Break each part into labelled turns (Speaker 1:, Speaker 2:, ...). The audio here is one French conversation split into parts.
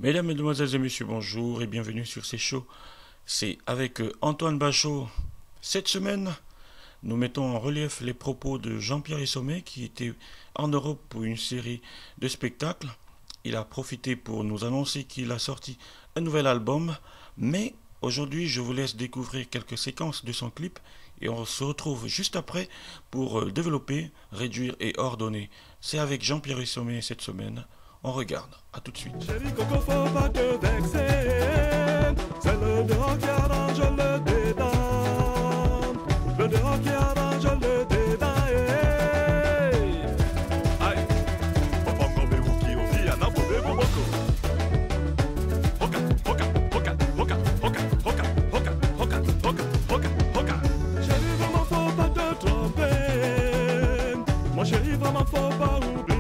Speaker 1: Mesdames, Mesdemoiselles et Messieurs, bonjour et bienvenue sur ces shows. C'est avec Antoine Bachot. Cette semaine, nous mettons en relief les propos de Jean-Pierre Essomé qui était en Europe pour une série de spectacles. Il a profité pour nous annoncer qu'il a sorti un nouvel album, mais aujourd'hui je vous laisse découvrir quelques séquences de son clip et on se retrouve juste après pour développer, réduire et ordonner. C'est avec Jean-Pierre Essomé cette semaine. On regarde, à tout de suite.
Speaker 2: Chérie Coco, faut pas te vexer. C'est le dehors qui arrange le dedans. Le dehors qui arrange le dedans. Aïe. Bongo me wuki ofi ana bobe boboko. Hoka, hoka, hoka, hoka, hoka, hoka, hoka, hoka, hoka, hoka, hoka. Chérie, vraiment faut pas te tromper. Mon chéri, vraiment faut pas oublier.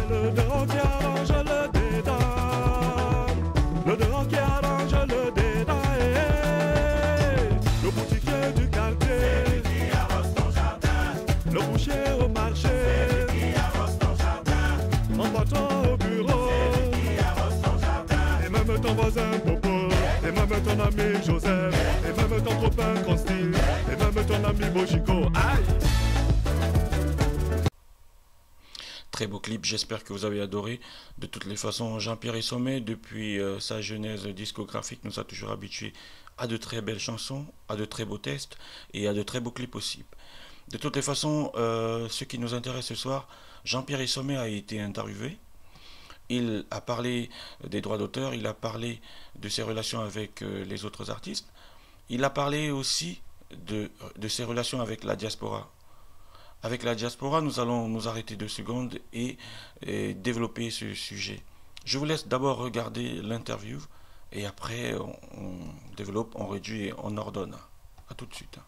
Speaker 2: Le dehors qui arrange le dédain. Le dehors qui arrange le dédain. Le boutiquier du quartier, c'est lui qui arrose ton jardin. Le boucher au marché, c'est lui qui arrose ton jardin. Mon patron au bureau, c'est lui qui arrose ton jardin. Et même ton voisin Popo, et même ton ami Joseph, et même ton copain Consti, et même ton ami Bochico. Aïe!
Speaker 1: Très beau clip, j'espère que vous avez adoré. De toutes les façons, Jean-Pierre Essomé, depuis sa genèse discographique, nous a toujours habitués à de très belles chansons, à de très beaux tests et à de très beaux clips aussi. De toutes les façons, ce qui nous intéresse ce soir, Jean-Pierre Essomé a été interviewé. Il a parlé des droits d'auteur, il a parlé de ses relations avec les autres artistes. Il a parlé aussi de ses relations avec la diaspora. Avec la diaspora, nous allons nous arrêter 2 secondes et développer ce sujet. Je vous laisse d'abord regarder l'interview et après on développe, on réduit et on ordonne. A tout de suite.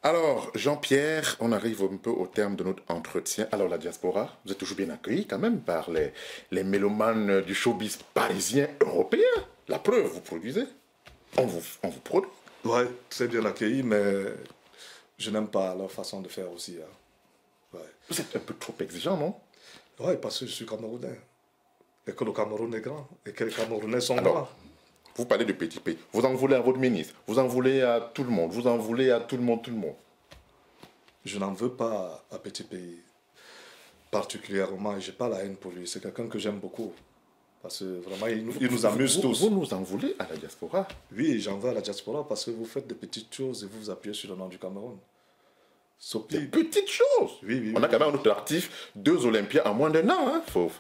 Speaker 3: Alors, Jean-Pierre, on arrive un peu au terme de notre entretien. Alors, la diaspora, vous êtes toujours bien accueilli quand même par les mélomanes du showbiz parisien européen. La preuve, vous produisez. On vous produit.
Speaker 4: Ouais, très bien accueilli, mais je n'aime pas leur façon de faire aussi. Hein. Ouais.
Speaker 3: Vous êtes un peu trop exigeant, non?
Speaker 4: Oui, parce que je suis Camerounais. Et que le Cameroun est grand. Et que les Camerounais sont
Speaker 3: Alors,
Speaker 4: grands.
Speaker 3: vous parlez de petit pays. Vous en voulez à votre ministre. Vous en voulez à tout le monde. Vous en voulez à tout le monde, tout le monde.
Speaker 4: Je n'en veux pas à petit pays. Particulièrement, et je n'ai pas la haine pour lui. C'est quelqu'un que j'aime beaucoup. Parce que vraiment, il nous amuse tous.
Speaker 3: Vous nous en voulez à la diaspora?
Speaker 4: Oui, j'en veux à la diaspora parce que vous faites de petites choses et vous vous appuyez sur le nom du Cameroun.
Speaker 3: Des petites choses.
Speaker 4: Oui.
Speaker 3: On a quand même notre actif 2 Olympiades en moins d'1 an. Faut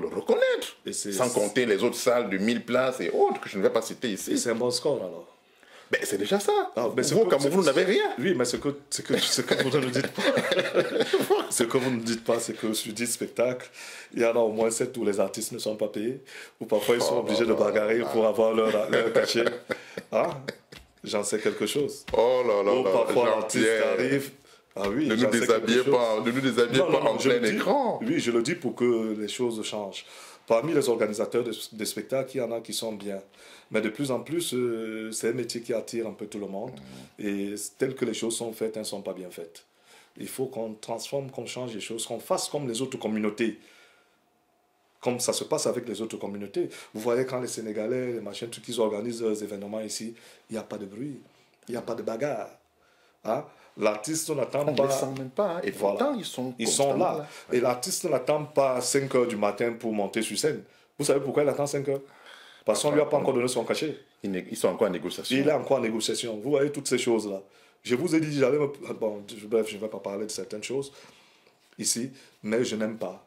Speaker 3: le reconnaître. Sans compter les autres salles de 1000 places et autres que je ne vais pas citer ici.
Speaker 4: Et c'est un bon score alors.
Speaker 3: Ben, c'est déjà ça.
Speaker 4: Ah, mais
Speaker 3: vous, au Cameroun, vous n'avez rien.
Speaker 4: Oui, mais ce que vous ne nous dites pas, ce que vous ne dites pas, c'est que sur 10 spectacles, il y en a au moins 7 où les artistes ne sont pas payés, ou parfois ils sont obligés de bagarrer pour avoir leur cachet. Ah, j'en sais quelque chose.
Speaker 3: Oh là là
Speaker 4: ou
Speaker 3: là,
Speaker 4: parfois l'artiste arrive. Ah oui,
Speaker 3: ne nous déshabillez pas, en plein écran.
Speaker 4: Oui, je le dis pour que les choses changent. Parmi les organisateurs de spectacles, il y en a qui sont bien. Mais de plus en plus, c'est un métier qui attire un peu tout le monde. Et tel que les choses sont faites, elles ne sont pas bien faites. Il faut qu'on transforme, qu'on change les choses, qu'on fasse comme les autres communautés. Comme ça se passe avec les autres communautés. Vous voyez quand les Sénégalais, les machins, tout qu'ils organisent leurs événements ici, il n'y a pas de bruit, il n'y a pas de bagarre. Hein? L'artiste n'attend pas.
Speaker 3: On ne les sent même pas. Hein. Et pourtant, ils sont
Speaker 4: là. Et l'artiste n'attend pas 5 heures du matin pour monter sur scène. Vous savez pourquoi il attend 5 heures? Parce qu'on ne lui a pas encore donné son cachet.
Speaker 3: Ils sont encore en négociation.
Speaker 4: Il est encore en négociation. Vous voyez toutes ces choses-là. Je vous ai dit, j'allais me... Bon, bref, je ne vais pas parler de certaines choses ici, mais je n'aime pas.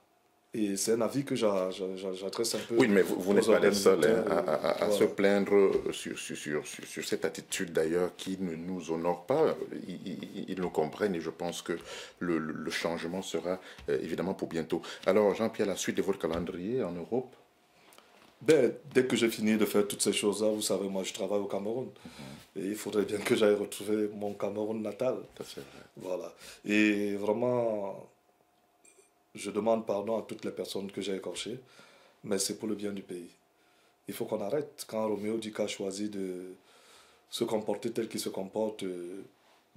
Speaker 4: Et c'est un avis que j'adresse un peu.
Speaker 3: Oui, mais vous n'êtes pas les seuls à se plaindre sur cette attitude d'ailleurs qui ne nous honore pas. Ils nous comprennent et je pense que le changement sera évidemment pour bientôt. Alors, Jean-Pierre, la suite de votre calendrier en Europe?
Speaker 4: Ben, dès que j'ai fini de faire toutes ces choses-là, vous savez, moi je travaille au Cameroun. Et il faudrait bien que j'aille retrouver mon Cameroun natal.
Speaker 3: C'est vrai.
Speaker 4: Voilà. Et vraiment, je demande pardon à toutes les personnes que j'ai écorchées, mais c'est pour le bien du pays. Il faut qu'on arrête. Quand Roméo Duc a choisi de se comporter tel qu'il se comporte,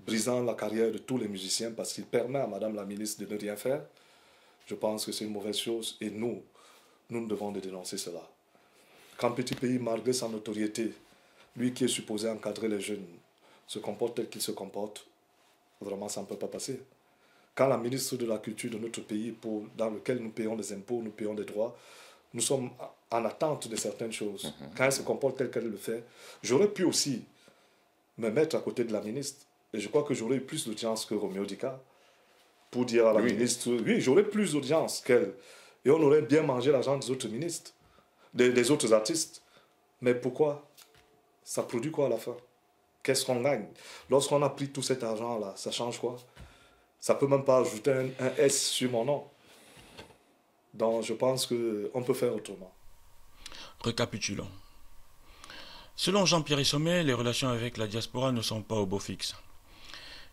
Speaker 4: brisant la carrière de tous les musiciens parce qu'il permet à Madame la ministre de ne rien faire, je pense que c'est une mauvaise chose. Et nous, nous devons dénoncer cela. Qu'un petit pays, malgré sa notoriété, lui qui est supposé encadrer les jeunes, se comporte tel qu'il se comporte, vraiment ça ne peut pas passer. Quand la ministre de la Culture de notre pays, dans lequel nous payons des impôts, nous payons des droits, nous sommes en attente de certaines choses. Quand elle se comporte tel qu'elle le fait, j'aurais pu aussi me mettre à côté de la ministre. Et je crois que j'aurais eu plus d'audience que Roméo Dika pour dire à la ministre, oui, j'aurais plus d'audience qu'elle. Et on aurait bien mangé l'argent des autres ministres, des autres artistes. Mais pourquoi? Ça produit quoi à la fin? Qu'est-ce qu'on gagne? Lorsqu'on a pris tout cet argent-là, ça change quoi? Ça ne peut même pas ajouter un S sur mon nom. Donc je pense qu'on peut faire autrement.
Speaker 1: Récapitulons. Selon Jean-Pierre Sommet, les relations avec la diaspora ne sont pas au beau fixe.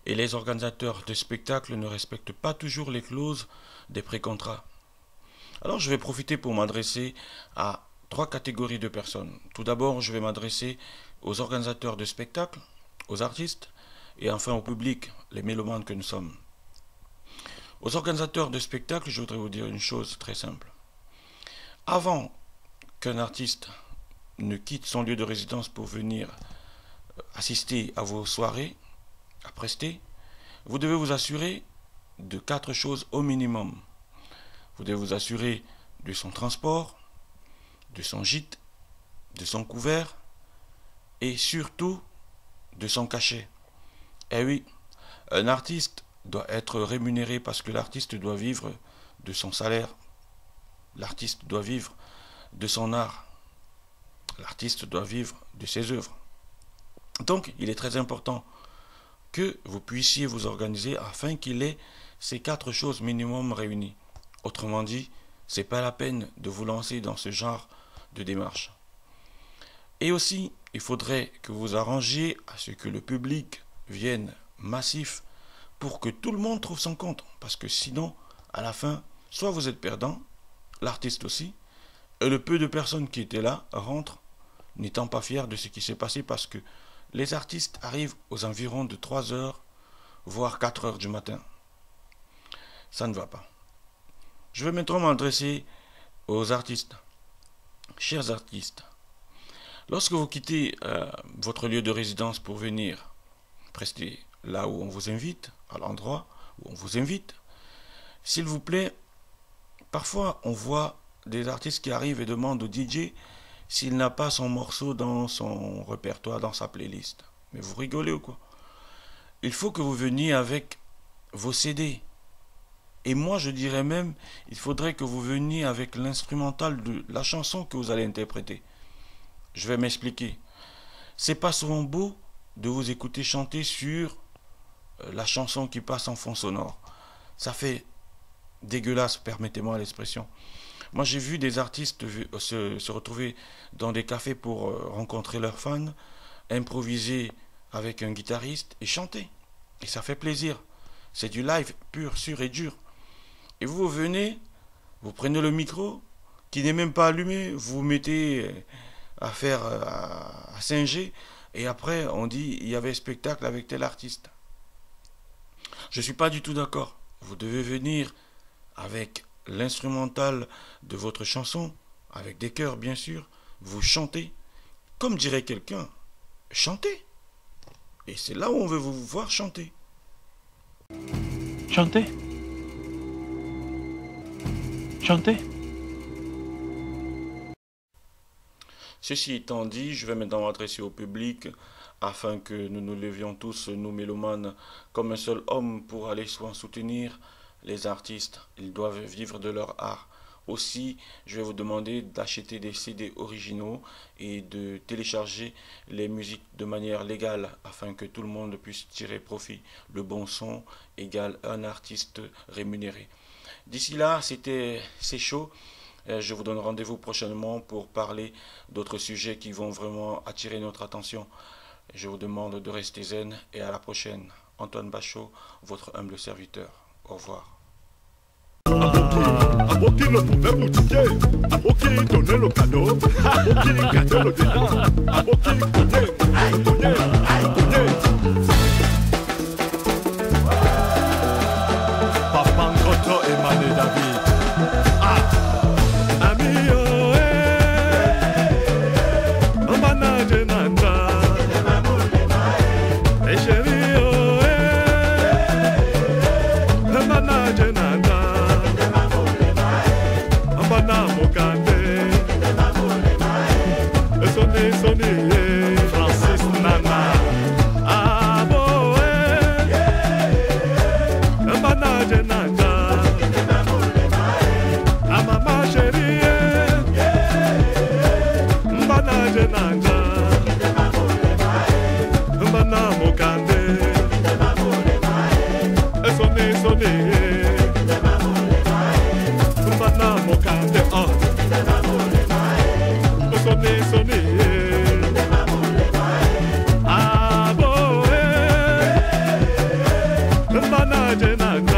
Speaker 1: Et les organisateurs de spectacles ne respectent pas toujours les clauses des pré-contrats. Alors je vais profiter pour m'adresser à 3 catégories de personnes. Tout d'abord, je vais m'adresser aux organisateurs de spectacles, aux artistes et enfin au public, les mélomanes que nous sommes. Aux organisateurs de spectacles, je voudrais vous dire une chose très simple. Avant qu'un artiste ne quitte son lieu de résidence pour venir assister à vos soirées, à prester, vous devez vous assurer de 4 choses au minimum. Vous devez vous assurer de son transport, de son gîte, de son couvert et surtout de son cachet. Eh oui, un artiste doit être rémunéré parce que l'artiste doit vivre de son salaire. L'artiste doit vivre de son art. L'artiste doit vivre de ses œuvres. Donc, il est très important que vous puissiez vous organiser afin qu'il ait ces 4 choses minimum réunies. Autrement dit, ce n'est pas la peine de vous lancer dans ce genre de démarche. Et aussi, il faudrait que vous arrangiez à ce que le public vienne massif pour que tout le monde trouve son compte. Parce que sinon, à la fin, soit vous êtes perdant, l'artiste aussi, et le peu de personnes qui étaient là rentrent n'étant pas fiers de ce qui s'est passé parce que les artistes arrivent aux environs de 3 heures, voire 4 heures du matin. Ça ne va pas. Je vais maintenant m'adresser aux artistes. Chers artistes, lorsque vous quittez votre lieu de résidence pour venir prester là où on vous invite, à l'endroit où on vous invite, s'il vous plaît, parfois on voit des artistes qui arrivent et demandent au DJ s'il n'a pas son morceau dans son répertoire, dans sa playlist. Mais vous rigolez ou quoi? Il faut que vous veniez avec vos CD. Et moi, je dirais même, il faudrait que vous veniez avec l'instrumental de la chanson que vous allez interpréter. Je vais m'expliquer. C'est pas souvent beau de vous écouter chanter sur la chanson qui passe en fond sonore. Ça fait dégueulasse, permettez-moi l'expression. Moi, j'ai vu des artistes se retrouver dans des cafés pour rencontrer leurs fans, improviser avec un guitariste et chanter. Et ça fait plaisir. C'est du live pur, sûr et dur. Et vous venez, vous prenez le micro, qui n'est même pas allumé, vous mettez à faire, à singer, et après on dit il y avait spectacle avec tel artiste. Je ne suis pas du tout d'accord. Vous devez venir avec l'instrumental de votre chanson, avec des chœurs bien sûr, vous chantez, comme dirait quelqu'un, chantez. Et c'est là où on veut vous voir chanter.
Speaker 5: Chantez. Chantez.
Speaker 1: Ceci étant dit, je vais maintenant m'adresser au public afin que nous nous levions tous, nous mélomanes, comme un seul homme pour aller soit soutenir les artistes. Ils doivent vivre de leur art. Aussi, je vais vous demander d'acheter des CD originaux et de télécharger les musiques de manière légale afin que tout le monde puisse tirer profit. Le bon son égale un artiste rémunéré. D'ici là, c'est chaud. Je vous donne rendez-vous prochainement pour parler d'autres sujets qui vont vraiment attirer notre attention. Je vous demande de rester zen et à la prochaine. Antoine Bachot, votre humble serviteur. Au revoir.
Speaker 2: Aboki ne pouvait boutiquer, Aboki donnait le cadeau, Aboki gagnait le dedans, Aboki cognait. Papa Ngoto et Mané David. Ami jenaka